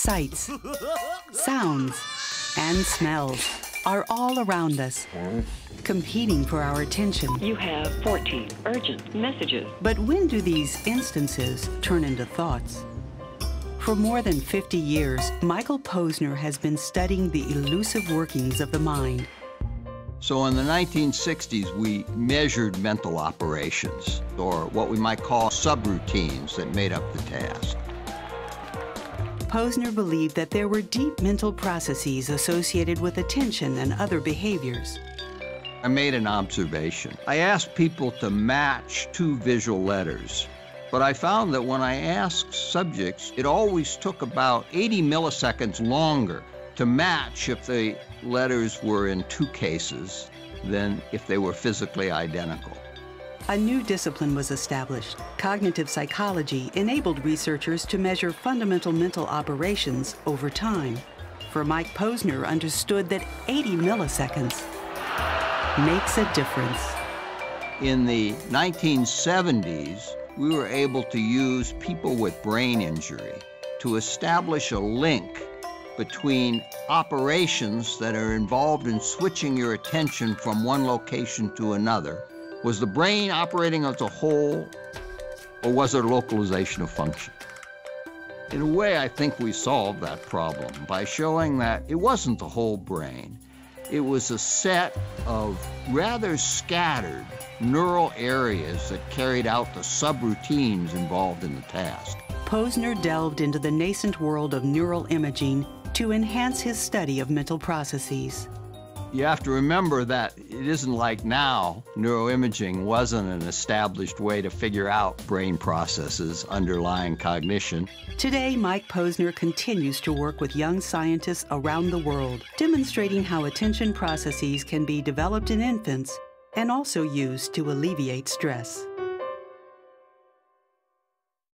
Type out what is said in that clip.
Sights, sounds, and smells are all around us, competing for our attention. You have 14 urgent messages. But when do these instances turn into thoughts? For more than 50 years, Michael Posner has been studying the elusive workings of the mind. So in the 1960s, we measured mental operations, or what we might call subroutines that made up the task. Posner believed that there were deep mental processes associated with attention and other behaviors. I made an observation. I asked people to match two visual letters, but I found that when I asked subjects, it always took about 80 milliseconds longer to match if the letters were in two cases than if they were physically identical. A new discipline was established. Cognitive psychology enabled researchers to measure fundamental mental operations over time. For Mike Posner understood that 80 milliseconds makes a difference. In the 1970s, we were able to use people with brain injury to establish a link between operations that are involved in switching your attention from one location to another. Was the brain operating as a whole, or was there localization of function? In a way, I think we solved that problem by showing that it wasn't the whole brain. It was a set of rather scattered neural areas that carried out the subroutines involved in the task. Posner delved into the nascent world of neural imaging to enhance his study of mental processes. You have to remember that it isn't like now. Neuroimaging wasn't an established way to figure out brain processes underlying cognition. Today, Mike Posner continues to work with young scientists around the world, demonstrating how attention processes can be developed in infants and also used to alleviate stress.